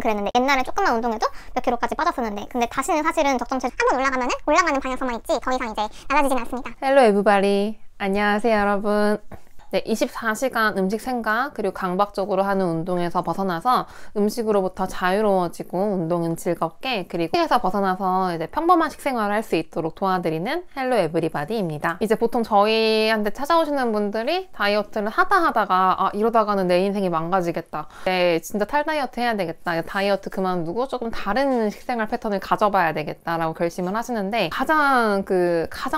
그랬는데 옛날에 조금만 운동해도 몇 킬로까지 빠졌었는데 근데 다시는 사실은 적정 체중 한번 올라가면은 올라가는 방향성만 있지 더 이상 이제 낮아지진 않습니다. 헬로 에브바리, 안녕하세요 여러분. 네, 24시간 음식 생각 그리고 강박적으로 하는 운동에서 벗어나서 음식으로부터 자유로워지고 운동은 즐겁게 그리고 식에서 벗어나서 이제 평범한 식생활을 할 수 있도록 도와드리는 헬로 에브리바디입니다. 이제 보통 저희한테 찾아오시는 분들이 다이어트를 하다가 이러다가는 내 인생이 망가지겠다, 진짜 탈다이어트 해야 되겠다, 다이어트 그만두고 조금 다른 식생활 패턴을 가져봐야 되겠다 라고 결심을 하시는데 가장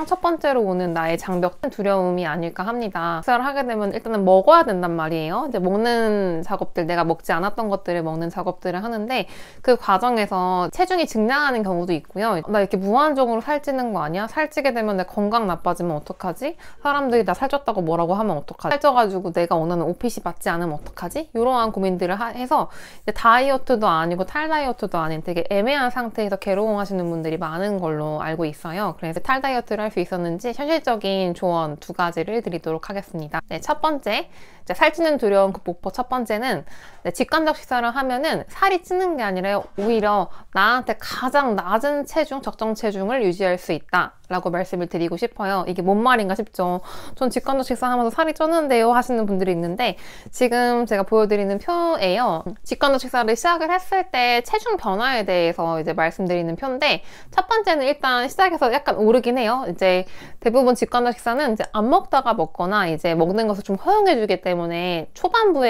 첫 번째로 오는 나의 장벽, 두려움이 아닐까 합니다. 식사를 하게 되면 일단은 먹어야 된단 말이에요. 이제 먹는 작업들, 내가 먹지 않았던 것들을 먹는 작업들을 하는데 그 과정에서 체중이 증량하는 경우도 있고요. 나 이렇게 무한정으로 살찌는 거 아니야? 살찌게 되면 내 건강 나빠지면 어떡하지? 사람들이 나 살쪘다고 뭐라고 하면 어떡하지? 살쪄가지고 내가 원하는 옷핏이 맞지 않으면 어떡하지? 이러한 고민들을 해서 이제 다이어트도 아니고 탈다이어트도 아닌 되게 애매한 상태에서 괴로워하시는 분들이 많은 걸로 알고 있어요. 그래서 탈다이어트를 할 수 있었는지 현실적인 조언 2가지를 드리도록 하겠습니다. 네, 첫 번째, 살찌는 두려움 극복법 첫 번째는 직관적 식사를 하면은 살이 찌는 게 아니라 오히려 나한테 가장 낮은 체중, 적정 체중을 유지할 수 있다 라고 말씀을 드리고 싶어요. 이게 뭔 말인가 싶죠. 전 직관적 식사하면서 살이 쪘는데요 하시는 분들이 있는데 지금 제가 보여드리는 표예요. 직관적 식사를 시작을 했을 때 체중 변화에 대해서 이제 말씀드리는 표인데 첫 번째는 일단 시작해서 약간 오르긴 해요. 이제 대부분 직관적 식사는 이제 안 먹다가 먹거나 이제 먹는 것을 좀 허용해주기 때문에 초반부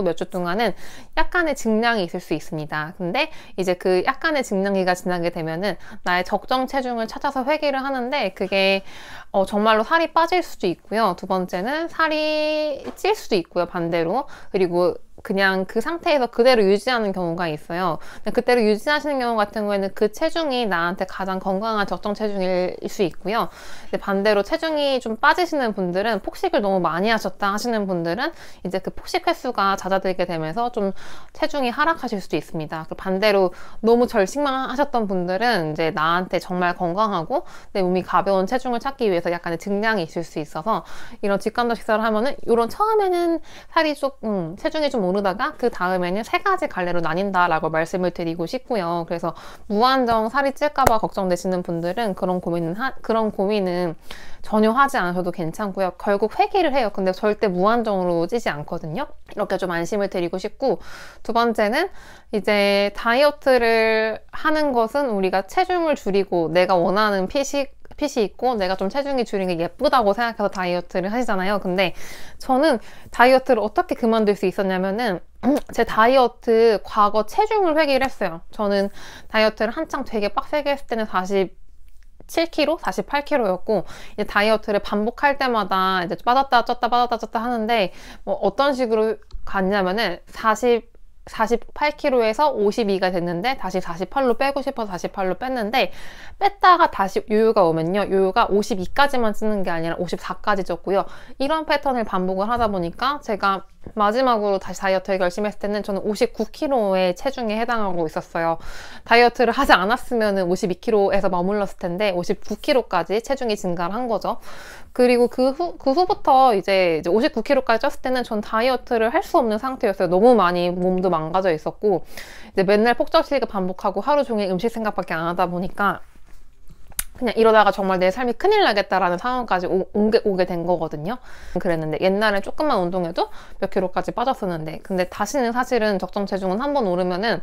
몇 주 동안은 약간의 증량이 있을 수 있습니다. 근데 이제 그 약간의 증량기가 지나게 되면은 나의 적정 체중을 찾아서 회귀를 하는데 그게 정말로 살이 빠질 수도 있고요. 두 번째는 살이 찔 수도 있고요. 반대로. 그리고 그냥 그 상태에서 그대로 유지하는 경우가 있어요. 그대로 유지하시는 경우 같은 경우에는 그 체중이 나한테 가장 건강한 적정 체중일 수 있고요. 반대로 체중이 좀 빠지시는 분들은 폭식을 너무 많이 하셨다 하시는 분들은 이제 그 폭식 횟수가 잦아들게 되면서 좀 체중이 하락하실 수도 있습니다. 반대로 너무 절식만 하셨던 분들은 이제 나한테 정말 건강하고 내 몸이 가벼운 체중을 찾기 위해서 약간의 증량이 있을 수 있어서 이런 직관적 식사를 하면은 이런 처음에는 살이 조금 체중이 좀 오르다가 그 다음에는 3가지 갈래로 나뉜다라고 말씀을 드리고 싶고요. 그래서 무한정 살이 찔까봐 걱정되시는 분들은 그런 고민은 전혀 하지 않으셔도 괜찮고요. 결국 회귀를 해요. 근데 절대 무한정으로 찌지 않거든요. 이렇게 좀 안심을 드리고 싶고, 두 번째는 이제 다이어트를 하는 것은 우리가 체중을 줄이고 내가 원하는 핏이 있고 내가 좀 체중이 줄인 게 예쁘다고 생각해서 다이어트를 하시잖아요. 근데 저는 다이어트를 어떻게 그만둘 수 있었냐면은 제 다이어트 과거 체중을 회귀를 했어요. 저는 다이어트를 한창 되게 빡세게 했을 때는 47kg, 48kg였고 이제 다이어트를 반복할 때마다 이제 빠졌다 쪘다 하는데 뭐 어떤 식으로 갔냐면은 48kg에서 52가 됐는데 다시 48로 빼고 싶어서 48로 뺐는데 뺐다가 다시 요요가 오면요, 요요가 52까지만 찌는 게 아니라 54까지 쪘고요. 이런 패턴을 반복을 하다 보니까 제가 마지막으로 다시 다이어트를 결심했을 때는 저는 59kg의 체중에 해당하고 있었어요. 다이어트를 하지 않았으면 52kg에서 머물렀을 텐데 59kg까지 체중이 증가를 한 거죠. 그리고 그 후부터 이제 59kg까지 쪘을 때는 전 다이어트를 할 수 없는 상태였어요. 너무 많이 몸도 망가져 있었고 이제 맨날 폭적식을 반복하고 하루 종일 음식 생각밖에 안 하다 보니까 그냥 이러다가 정말 내 삶이 큰일 나겠다라는 상황까지 오게 된 거거든요. 그랬는데 옛날에 조금만 운동해도 몇 킬로까지 빠졌었는데 근데 다시는 사실은 적정 체중은 한번 오르면은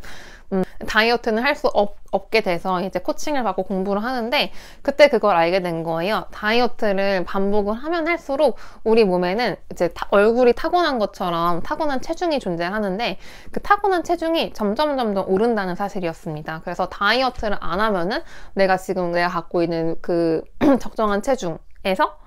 다이어트는 할 수 없게 돼서 이제 코칭을 받고 공부를 하는데 그때 그걸 알게 된 거예요. 다이어트를 반복을 하면 할수록 우리 몸에는 이제 얼굴이 타고난 것처럼 타고난 체중이 존재하는데 그 타고난 체중이 점점 오른다는 사실이었습니다. 그래서 다이어트를 안 하면은 내가 갖고 있는 그 적정한 체중에서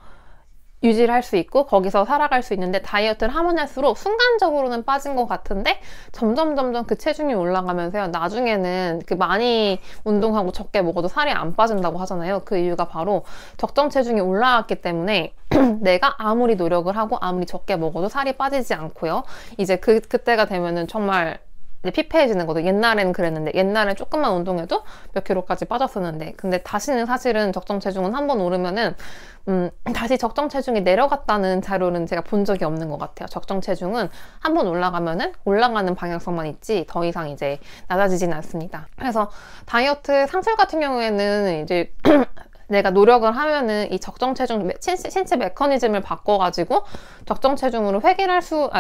유지를 할 수 있고 거기서 살아갈 수 있는데 다이어트를 하면 할수록 순간적으로는 빠진 것 같은데 점점 그 체중이 올라가면서요. 나중에는 그 많이 운동하고 적게 먹어도 살이 안 빠진다고 하잖아요. 그 이유가 바로 적정 체중이 올라왔기 때문에 내가 아무리 노력을 하고 아무리 적게 먹어도 살이 빠지지 않고요. 이제 그때가 되면은 정말 이제 피폐해지는 거죠. 옛날에는 그랬는데, 옛날엔 조금만 운동해도 몇 킬로까지 빠졌었는데, 근데 다시는 사실은 적정 체중은 한번 오르면은 다시 적정 체중이 내려갔다는 자료는 제가 본 적이 없는 것 같아요. 적정 체중은 한번 올라가면은 올라가는 방향성만 있지 더 이상 이제 낮아지진 않습니다. 그래서 다이어트 상술 같은 경우에는 이제 내가 노력을 하면은 이 적정 체중, 신체 메커니즘을 바꿔가지고 적정 체중으로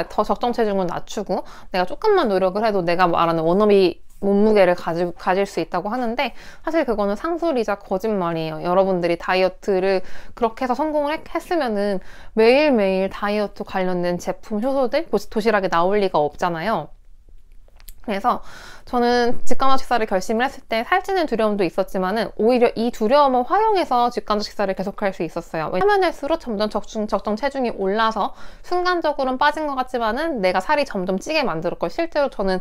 더 적정 체중을 낮추고 내가 조금만 노력을 해도 내가 말하는 워너비 몸무게를 가질 수 있다고 하는데, 사실 그거는 상술이자 거짓말이에요. 여러분들이 다이어트를 그렇게 해서 성공을 했으면은 매일매일 다이어트 관련된 제품, 효소들 도시락에 나올 리가 없잖아요. 그래서 저는 직간접 식사를 결심을 했을 때 살찌는 두려움도 있었지만은 오히려 이 두려움을 활용해서 직간접 식사를 계속할 수 있었어요. 하면 할수록 점점 적정 체중이 올라서 순간적으로는 빠진 것 같지만은 내가 살이 점점 찌게 만들었고, 실제로 저는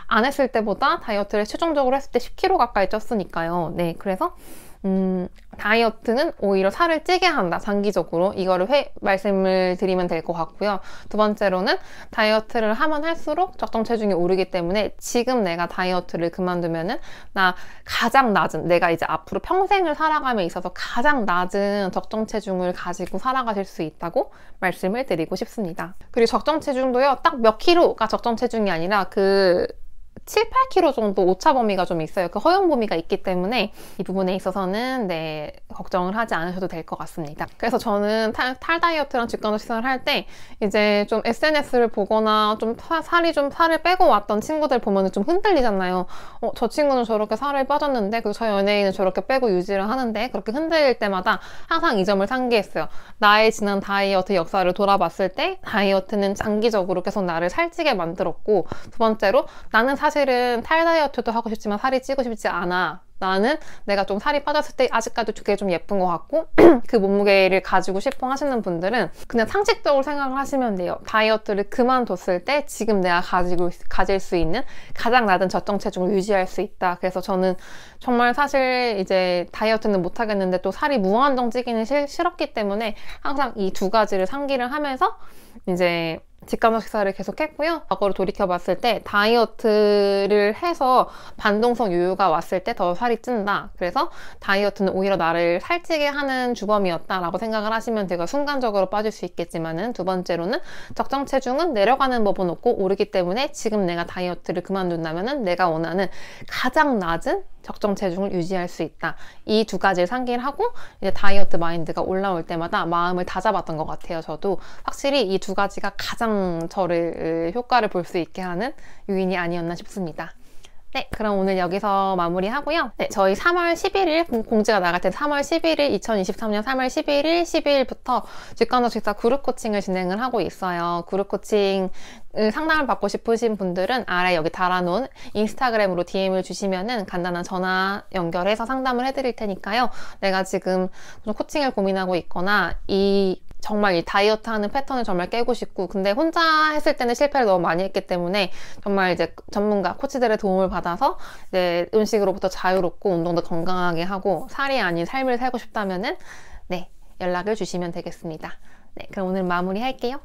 안 했을 때보다 다이어트를 최종적으로 했을 때 10kg 가까이 쪘으니까요. 네, 그래서 다이어트는 오히려 살을 찌게 한다, 장기적으로. 이거를 말씀을 드리면 될 것 같고요. 두 번째로는 다이어트를 하면 할수록 적정 체중이 오르기 때문에 지금 내가 다이어트를 그만두면은 가장 낮은, 내가 이제 앞으로 평생을 살아감에 있어서 가장 낮은 적정 체중을 가지고 살아가실 수 있다고 말씀을 드리고 싶습니다. 그리고 적정 체중도요, 딱 몇 킬로가 적정 체중이 아니라 7, 8kg 정도 오차 범위가 좀 있어요. 그 허용 범위가 있기 때문에 이 부분에 있어서는 걱정을 하지 않으셔도 될 것 같습니다. 그래서 저는 탈다이어트랑 직간접 식사를 할 때 이제 좀 SNS를 보거나 좀 살을 빼고 왔던 친구들 보면 좀 흔들리잖아요. 저 친구는 저렇게 살을 빠졌는데, 그리고 저 연예인은 저렇게 빼고 유지를 하는데, 그렇게 흔들릴 때마다 항상 이 점을 상기했어요. 나의 지난 다이어트 역사를 돌아봤을 때 다이어트는 장기적으로 계속 나를 살찌게 만들었고, 두 번째로 나는 사실은 탈다이어트도 하고 싶지만 살이 찌고 싶지 않아. 나는 내가 좀 살이 빠졌을 때 아직까지 그게 좀 예쁜 것 같고 그 몸무게를 가지고 싶어 하시는 분들은 그냥 상식적으로 생각을 하시면 돼요. 다이어트를 그만뒀을 때 지금 내가 가질 수 있는 가장 낮은 적정 체중을 유지할 수 있다. 그래서 저는 정말 사실 이제 다이어트는 못 하겠는데 또 살이 무한정 찌기는 싫었기 때문에 항상 이 두 가지를 상기를 하면서 이제 직간접 식사를 계속 했고요. 과거로 돌이켜봤을 때 다이어트를 해서 반동성 요요가 왔을 때 더 살이 찐다. 그래서 다이어트는 오히려 나를 살찌게 하는 주범이었다라고 생각을 하시면 되게 순간적으로 빠질 수 있겠지만은, 두 번째로는 적정 체중은 내려가는 법은 없고 오르기 때문에 지금 내가 다이어트를 그만둔다면은 내가 원하는 가장 낮은 적정 체중을 유지할 수 있다. 이 두 가지를 상기를 하고 이제 다이어트 마인드가 올라올 때마다 마음을 다잡았던 것 같아요. 저도 확실히 이 두 가지가 가장 저를 효과를 볼 수 있게 하는 요인이 아니었나 싶습니다. 네, 그럼 오늘 여기서 마무리하고요. 네, 저희 3월 11일, 공지가 나갈 때 3월 11일, 2023년 3월 11일, 12일부터 직간접 식사 그룹 코칭을 진행을 하고 있어요. 그룹 코칭 상담을 받고 싶으신 분들은 아래 여기 달아놓은 인스타그램으로 DM을 주시면은 간단한 전화 연결해서 상담을 해드릴 테니까요. 내가 지금 좀 코칭을 고민하고 있거나 정말 이 다이어트 하는 패턴을 정말 깨고 싶고, 근데 혼자 했을 때는 실패를 너무 많이 했기 때문에 정말 이제 전문가, 코치들의 도움을 받아서 이제 음식으로부터 자유롭고 운동도 건강하게 하고 살이 아닌 삶을 살고 싶다면은 연락을 주시면 되겠습니다. 네, 그럼 오늘 마무리 할게요.